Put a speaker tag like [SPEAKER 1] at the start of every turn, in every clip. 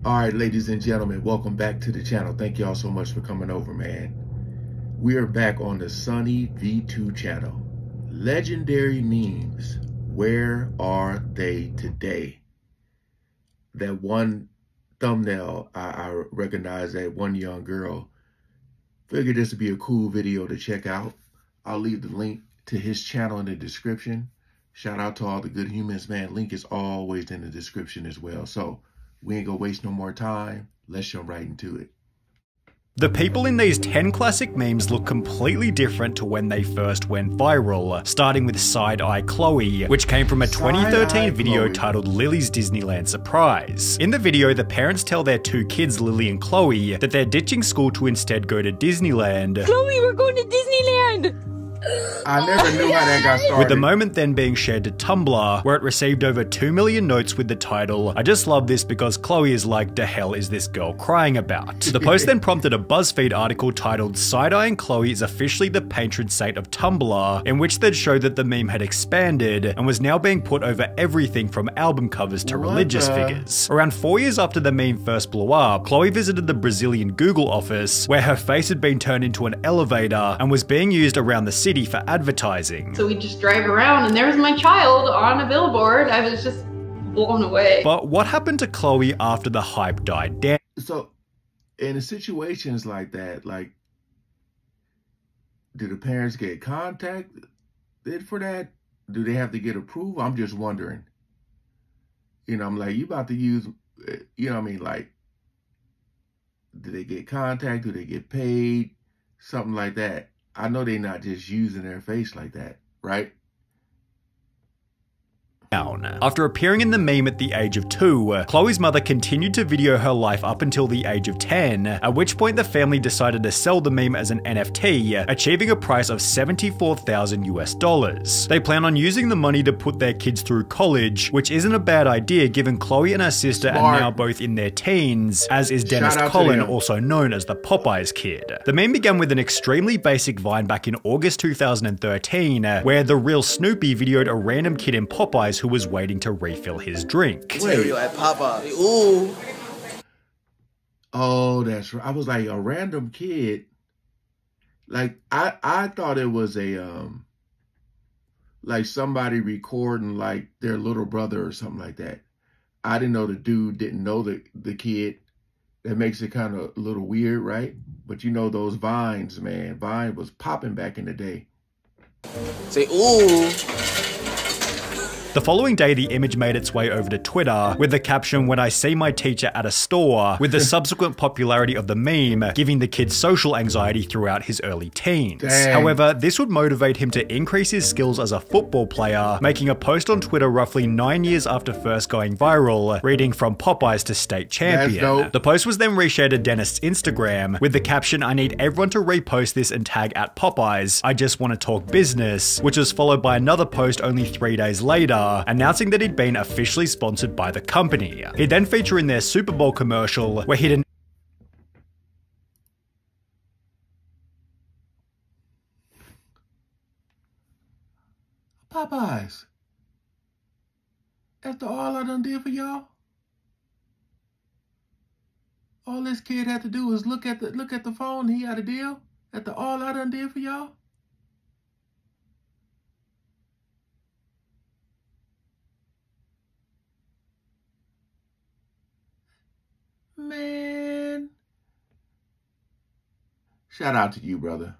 [SPEAKER 1] All right, ladies and gentlemen, welcome back to the channel. Thank y'all so much for coming over, man. We are back on the Sunny V2 channel. Legendary memes. Where are they today? That one thumbnail, I recognize that one young girl. Figured this would be a cool video to check out. I'll leave the link to his channel in the description. Shout out to all the good humans, man. Link is always in the description as well. So we ain't gonna waste no more time. Let's jump right into it.
[SPEAKER 2] The people in these 10 classic memes look completely different to when they first went viral, starting with Side-Eye Chloe, which came from a 2013 video titled Lily's Disneyland Surprise. In the video, the parents tell their two kids, Lily and Chloe, that they're ditching school to instead go to Disneyland.
[SPEAKER 3] Chloe, we're going to Disneyland!
[SPEAKER 1] I never knew how that got started.
[SPEAKER 2] With the moment then being shared to Tumblr, where it received over 2 million notes with the title, "I just love this because Chloe is like, the hell is this girl crying about?" The post then prompted a BuzzFeed article titled "Side-Eye and Chloe is officially the patron saint of Tumblr," in which they'd showed that the meme had expanded and was now being put over everything from album covers to religious figures. Around 4 years after the meme first blew up, Chloe visited the Brazilian Google office, where her face had been turned into an elevator and was being used around the city for advertising.
[SPEAKER 3] So we just drive around and there was my child on a billboard. I was just blown away.
[SPEAKER 2] But what happened to Chloe after the hype died down?
[SPEAKER 1] So in situations like that, like, do the parents get contacted for that? Do they have to get approval? I'm just wondering. You know, I'm like, you about to use, you know what I mean? Like, do they get contacted? Do they get paid? Something like that. I know they're not just using their face like that, right?
[SPEAKER 2] After appearing in the meme at the age of 2, Chloe's mother continued to video her life up until the age of 10, at which point the family decided to sell the meme as an NFT, achieving a price of $74,000 US. They plan on using the money to put their kids through college, which isn't a bad idea given Chloe and her sister are now both in their teens, as is Dennis Collin, also known as the Popeyes Kid. The meme began with an extremely basic Vine back in August 2013, where the real Snoopy videoed a random kid in Popeyes who was waiting to refill his drink.
[SPEAKER 4] Cereal at Popeyes. Ooh.
[SPEAKER 1] Oh, that's right. I was like, a random kid. Like, I thought it was a, like somebody recording like their little brother or something like that. I didn't know the dude didn't know the kid. That makes it kind of a little weird, right? But you know those Vines, man. Vine was popping back in the day.
[SPEAKER 4] Say, ooh.
[SPEAKER 2] The following day, the image made its way over to Twitter with the caption, "When I see my teacher at a store," with the subsequent popularity of the meme giving the kid social anxiety throughout his early teens.
[SPEAKER 1] Dang.
[SPEAKER 2] However, this would motivate him to increase his skills as a football player, making a post on Twitter roughly 9 years after first going viral, reading "From Popeyes to state champion." The post was then reshared to Dennis' Instagram with the caption, "I need everyone to repost this and tag at Popeyes. I just want to talk business," which was followed by another post only 3 days later, announcing that he'd been officially sponsored by the company. He'd then feature in their Super Bowl commercial where he'd
[SPEAKER 1] Popeyes. After all I done did for y'all, all this kid had to do is look at the phone. He had a deal. After all I done did for y'all. Man, shout out to you, brother.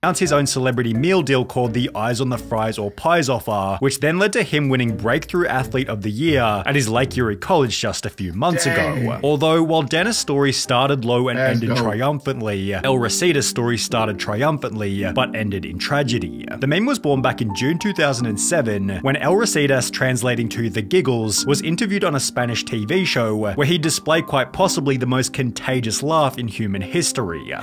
[SPEAKER 2] announced his own celebrity meal deal called the Eyes on the Fries or Pies offer, which then led to him winning Breakthrough Athlete of the Year at his Lake Erie College just a few months ago. Although, while Dennis' story started low and ended triumphantly, El Rosita's story started triumphantly, but ended in tragedy. The meme was born back in June 2007, when El Rositas, translating to The Giggles, was interviewed on a Spanish TV show where he displayed quite possibly the most contagious laugh in human history.
[SPEAKER 1] Yeah.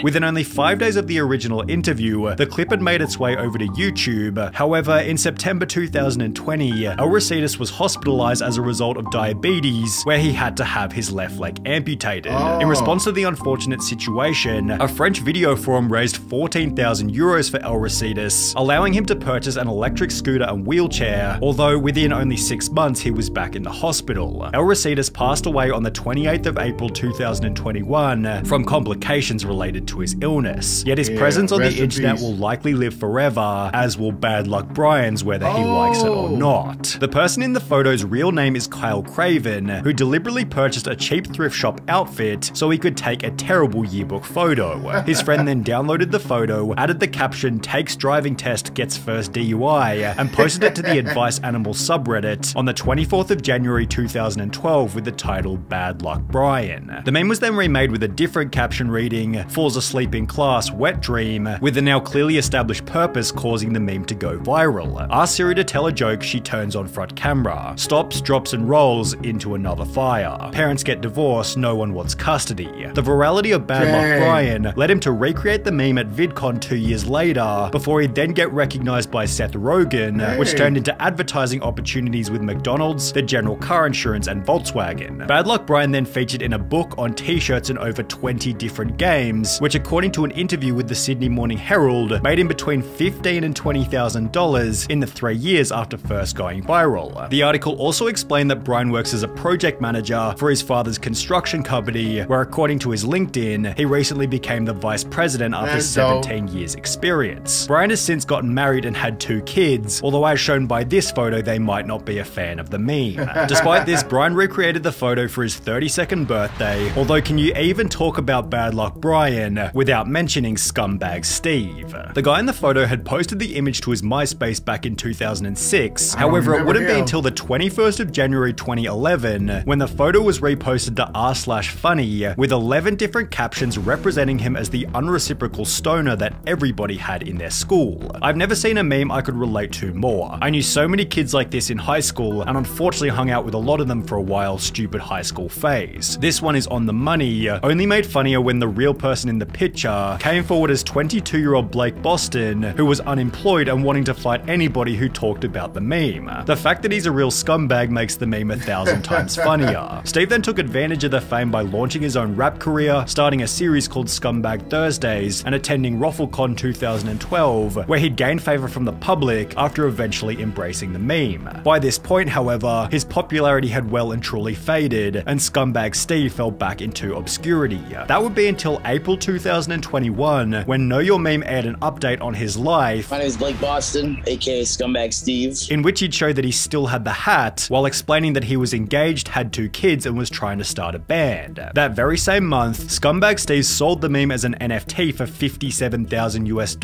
[SPEAKER 2] Within only 5 days of the original interview, the clip had made its way over to YouTube. However, in September 2020, El Rositas was hospitalized as a result of diabetes, where he had to have his left leg amputated. In response to the unfortunate situation, a French video forum raised 14,000 euros for El Rositas, allowing him to purchase an electric scooter and wheelchair, although within only 6 months he was back in the hospital. El Rositas passed away on the 28th of April 2021 from complications related to his illness, yet his presence on the internet will likely live forever, as will Bad Luck Brian's, whether he likes it or not. The person in the photo's real name is Kyle Craven, who deliberately purchased a cheap thrift shop outfit so he could take a terrible yearbook photo. His friend then downloaded the photo, added the caption "Takes driving test, gets first DUI," and posted it to the Advice Animals subreddit on the 24th of January 2012 with the title "Bad Luck Brian." The meme was then remade with a different caption reading "Falls asleep in class, wet dream," with the now clearly established purpose causing the meme to go viral. Ask Siri to tell a joke, she turns on front camera. Stops, drops and rolls into another fire. Parents get divorced, no one wants custody. The virality of Bad Luck Brian led him to recreate the meme at VidCon 2 years later, before he'd then get recognized by Seth Rogen, which turned into advertising opportunities with McDonald's, the General Car Insurance and Volkswagen. Bad Luck Brian then featured in a book, on t-shirts and over 20 different games, which according to an interview with the Sydney Morning Herald, made him between $15,000 and $20,000 in the 3 years after first going viral. The article also explained that Brian works as a project manager for his father's construction company, where according to his LinkedIn, he recently became the vice president after 17 years experience. Brian has since gotten married and had 2 kids, although as shown by this photo, they might not be a fan of the meme. Despite this, Brian recreated the photo for his 32nd birthday, although can you even talk about Bad Luck Brian without mentioning Scumbag Steve? The guy in the photo had posted the image to his MySpace back in 2006, however it wouldn't be until the 21st of January 2011 when the photo was reposted to r/funny with 11 different captions representing him as the unreciprocal stoner that everybody had in their school. I've never seen a meme I could relate to more. I knew so many kids like this in high school and unfortunately hung out with a lot of them for a while. Stupid high school phase. This one is on the money, only made funnier when the real person in the picture came forward as 22-year-old Blake Boston, who was unemployed and wanting to fight anybody who talked about the meme. The fact that he's a real scumbag makes the meme 1,000 times funnier. Steve then took advantage of the fame by launching his own rap career, starting a series called Scumbag Thursdays and attending RoffleCon 2012, where he'd gained favor from the public after eventually embracing the meme. By this point, however, his popularity had well and truly faded, and Scumbag Steve fell back into obscurity. That would be until April 2021, when Know Your Meme aired an update on his life.
[SPEAKER 5] My name is Blake Boston, aka Scumbag Steve.
[SPEAKER 2] In which he'd show that he still had the hat, while explaining that he was engaged, had 2 kids, and was trying to start a band. That very same month, Scumbag Steve sold the meme as an NFT for $57,000 US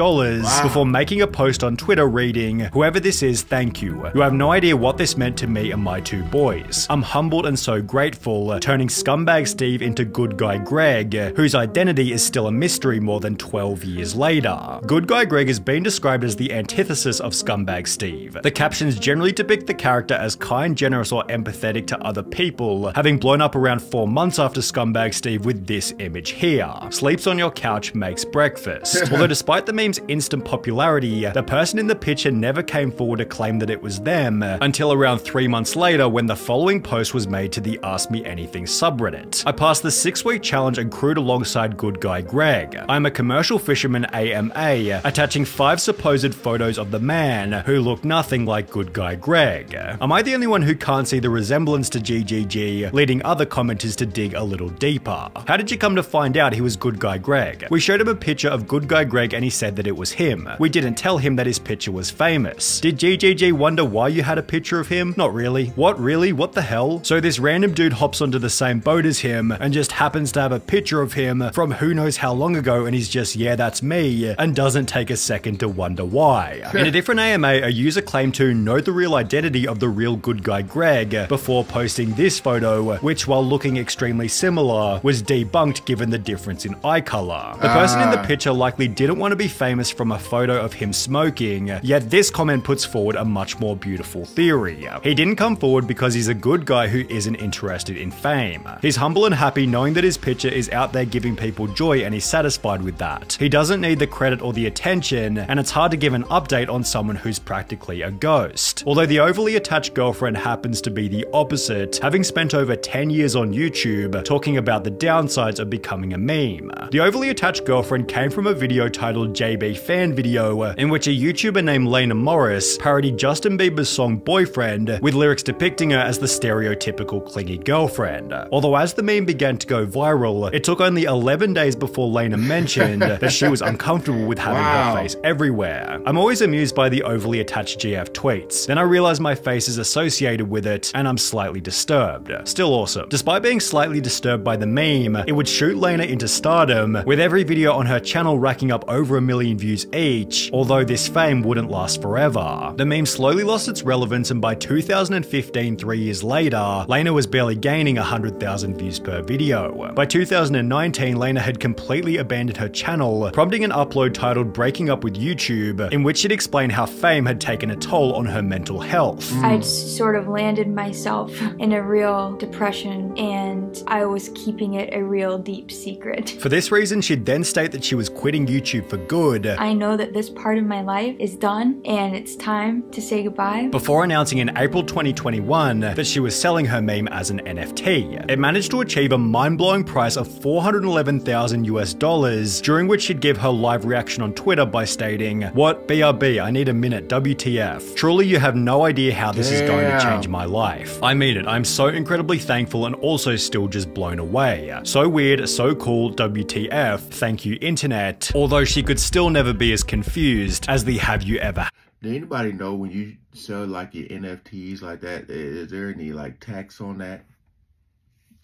[SPEAKER 2] before making a post on Twitter reading, "Whoever this is, thank you. You have no idea what this meant to me and my 2 boys. I'm humbled and so grateful," turning Scumbag Steve into Good Guy Greg, whose identity is still a mystery more than 12 years later. Good Guy Greg has been described as the antithesis of Scumbag Steve. The captions generally depict the character as kind, generous, or empathetic to other people, having blown up around 4 months after Scumbag Steve with this image here. Sleeps on your couch, makes breakfast. Although despite the meme's instant popularity, the person in the picture never came forward to claim that it was them, until around 3 months later when the following post was made to the Ask Me Anything subreddit. "I passed the 6-week challenge and crewed alongside Good Guy Greg. I'm a commercial fisherman AMA, attaching 5 supposed photos of the man who looked nothing like Good Guy Greg. Am I the only one who can't see the resemblance to GGG, leading other commenters to dig a little deeper? How did you come to find out he was Good Guy Greg? We showed him a picture of Good Guy Greg and he said that it was him. We didn't tell him that his picture was famous. Did GGG wonder why you had a picture of him? Not really. What, really? What the hell? So this random dude hops onto the same boat as him and just happens to have a picture of him from who knows how long ago, and he's just, yeah, that's me, and doesn't take a second to wonder why." In a different AMA, a user claimed to know the real identity of the real Good Guy Greg before posting this photo, which while looking extremely similar, was debunked given the difference in eye color. The person in the picture likely didn't want to be famous from a photo of him smoking, yet this comment puts forward a much more beautiful theory. He didn't come forward because he's a good guy who isn't interested in fame. He's humble and happy knowing that his picture actor is out there giving people joy and he's satisfied with that. He doesn't need the credit or the attention, and it's hard to give an update on someone who's practically a ghost. Although the overly attached girlfriend happens to be the opposite, having spent over 10 years on YouTube talking about the downsides of becoming a meme. The overly attached girlfriend came from a video titled JB Fan Video, in which a YouTuber named Lena Morris parodied Justin Bieber's song Boyfriend with lyrics depicting her as the stereotypical clingy girlfriend. Although as the meme began to go viral, it took only 11 days before Lena mentioned that she was uncomfortable with having her face everywhere. I'm always amused by the overly attached GF tweets. Then I realize my face is associated with it and I'm slightly disturbed. Still awesome. Despite being slightly disturbed by the meme, it would shoot Lena into stardom, with every video on her channel racking up over 1 million views each, although this fame wouldn't last forever. The meme slowly lost its relevance, and by 2015, 3 years later, Lena was barely gaining 100,000 views per video. By 2019, Lena had completely abandoned her channel, prompting an upload titled Breaking Up with YouTube, in which she'd explained how fame had taken a toll on her mental health.
[SPEAKER 6] I sort of landed myself in a real depression, and I was keeping it a real deep secret.
[SPEAKER 2] For this reason, she'd then state that she was quitting YouTube for good.
[SPEAKER 6] I know that this part of my life is done, and it's time to say goodbye.
[SPEAKER 2] Before announcing in April 2021 that she was selling her meme as an NFT. It managed to achieve a mind-blowing price of $411,000 US, during which she'd give her live reaction on Twitter by stating, "What? BRB, I need a minute, WTF. Truly you have no idea how this is going to change my life. I mean it, I'm so incredibly thankful and also still just blown away. So weird, so cool, WTF, thank you internet." Although she could still never be as confused as the "have you ever."
[SPEAKER 1] Did anybody know when you sell like your NFTs like that, is there any like tax on that?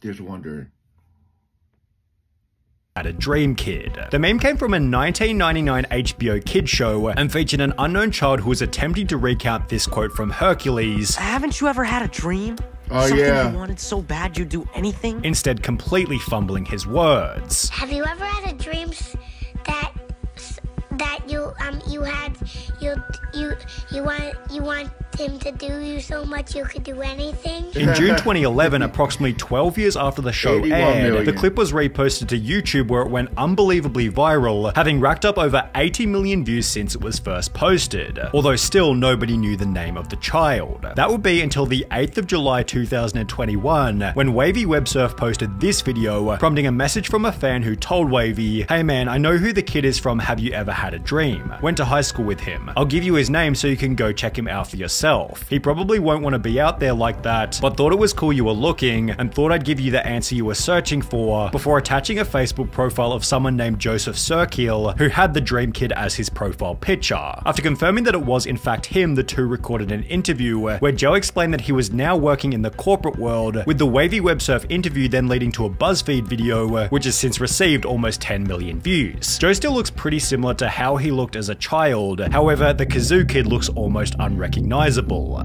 [SPEAKER 1] Just wondering.
[SPEAKER 2] Had a dream kid. The meme came from a 1999 HBO kids show and featured an unknown child who was attempting to recount this quote from Hercules.
[SPEAKER 7] Haven't you ever had a dream?
[SPEAKER 1] Oh,
[SPEAKER 7] Something
[SPEAKER 1] yeah.
[SPEAKER 7] you wanted so bad you'd do anything?
[SPEAKER 2] Instead completely fumbling his words.
[SPEAKER 8] Have you ever had a dream that you want him to do you so much you could do anything?
[SPEAKER 2] In June 2011, approximately 12 years after the show
[SPEAKER 1] 81
[SPEAKER 2] aired,
[SPEAKER 1] million.
[SPEAKER 2] the clip was reposted to YouTube, where it went unbelievably viral, having racked up over 80 million views since it was first posted, although still nobody knew the name of the child. That would be until the 8th of July 2021, when Wavy Websurf posted this video, prompting a message from a fan who told Wavy, "Hey man, I know who the kid is from Have You Ever Had a Dream? Went to high school with him. I'll give you his name so you can go check him out for yourself. He probably won't want to be out there like that, but thought it was cool you were looking and thought I'd give you the answer you were searching for," before attaching a Facebook profile of someone named Joseph Serkiel, who had the Dream Kid as his profile picture. After confirming that it was in fact him, the two recorded an interview where Joe explained that he was now working in the corporate world, with the Wavy Websurf interview then leading to a BuzzFeed video, which has since received almost 10 million views. Joe still looks pretty similar to how he looked as a child, however, the Kazoo Kid looks almost unrecognizable.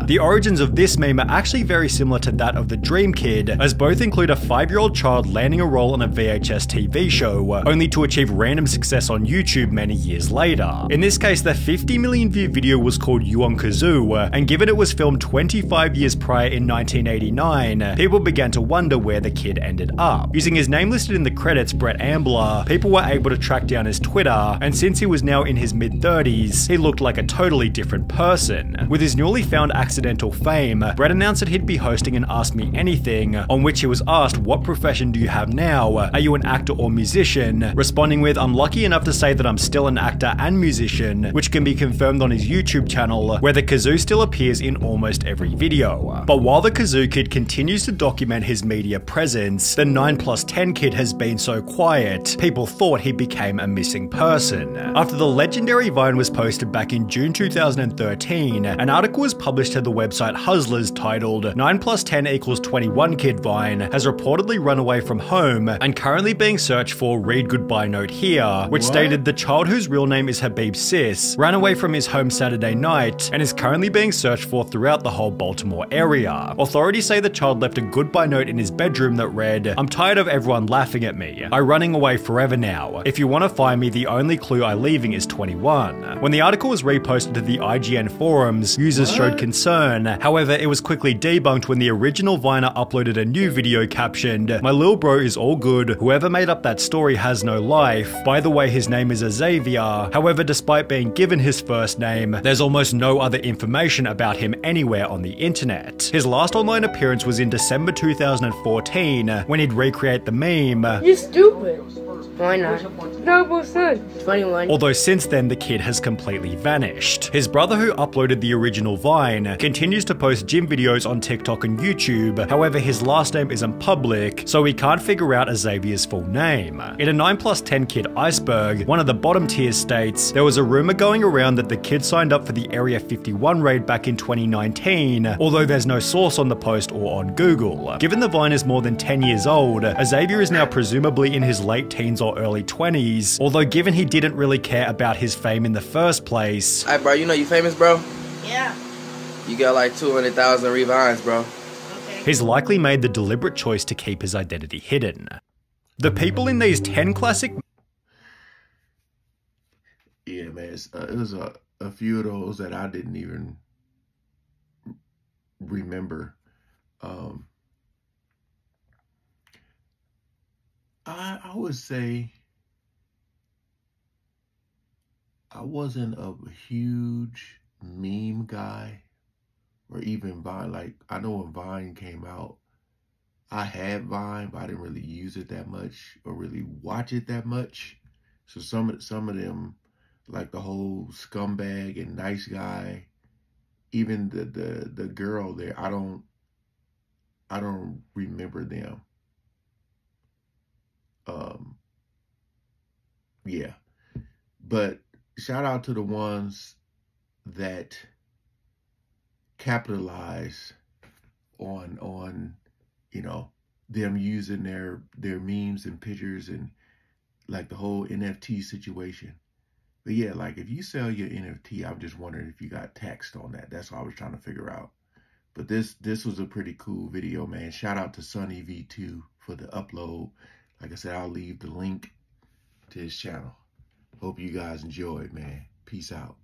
[SPEAKER 2] The origins of this meme are actually very similar to that of the Dream Kid, as both include a 5-year-old child landing a role on a VHS TV show, only to achieve random success on YouTube many years later. In this case, the 50 million view video was called You on Kazoo, and given it was filmed 25 years prior in 1989, people began to wonder where the kid ended up. Using his name listed in the credits, Brett Ambler, people were able to track down his Twitter, and since he was now in his mid-30s, he looked like a totally different person. With his newly found accidental fame, Brett announced that he'd be hosting an Ask Me Anything, on which he was asked, "What profession do you have now? Are you an actor or musician?" Responding with, "I'm lucky enough to say that I'm still an actor and musician," which can be confirmed on his YouTube channel, where the Kazoo still appears in almost every video. But while the Kazoo Kid continues to document his media presence, the 9+10 Kid has been so quiet, people thought he became a missing person. After the legendary Vine was posted back in June 2013, an article was published to the website Hustlers titled 9+10 equals 21 Kid Vine has reportedly run away from home and currently being searched for Read Goodbye Note Here, which stated the child, whose real name is Habib Sis, ran away from his home Saturday night and is currently being searched for throughout the whole Baltimore area. Authorities say the child left a goodbye note in his bedroom that read, "I'm tired of everyone laughing at me. I'm running away forever now. If you want to find me, the only clue I'm leaving is 21. When the article was reposted to the IGN forums, users showed concern. However, it was quickly debunked when the original Viner uploaded a new video captioned, "My lil bro is all good. Whoever made up that story has no life. By the way, his name is Xavier." However, despite being given his first name, there's almost no other information about him anywhere on the internet. His last online appearance was in December 2014, when he'd recreate the meme,
[SPEAKER 9] "You stupid." Why not? Double son. 21.
[SPEAKER 2] Although since then, the kid has completely vanished. His brother, who uploaded the original Vine, continues to post gym videos on TikTok and YouTube. However, his last name isn't public, so we can't figure out Xavier's full name. In a 9+10 kid iceberg, one of the bottom tiers states, there was a rumor going around that the kid signed up for the Area 51 raid back in 2019, although there's no source on the post or on Google. Given the Vine is more than 10 years old, Xavier is now presumably in his late teens or early 20s, although given he didn't really care about his fame in the first place.
[SPEAKER 4] Alright, bro, you know you famous, bro?
[SPEAKER 9] Yeah.
[SPEAKER 4] You got like 200,000 revines, bro.
[SPEAKER 9] Okay.
[SPEAKER 2] He's likely made the deliberate choice to keep his identity hidden. The people in these 10 classic...
[SPEAKER 1] Yeah, man, it was a few of those that I didn't even remember. I would say I wasn't a huge meme guy, or even Vine. Like, I know when Vine came out, I had Vine, but I didn't really use it that much or really watch it that much. So some of them, like the whole scumbag and nice guy, even the girl there, I don't remember them. Yeah, but shout out to the ones that capitalize on you know, them using their memes and pictures and like the whole NFT situation. But yeah, like if you sell your NFT, I'm just wondering if you got taxed on that. That's what I was trying to figure out. But this was a pretty cool video, man. Shout out to Sunny V2 for the upload. Like I said, I'll leave the link to his channel. Hope you guys enjoyed, man. Peace out.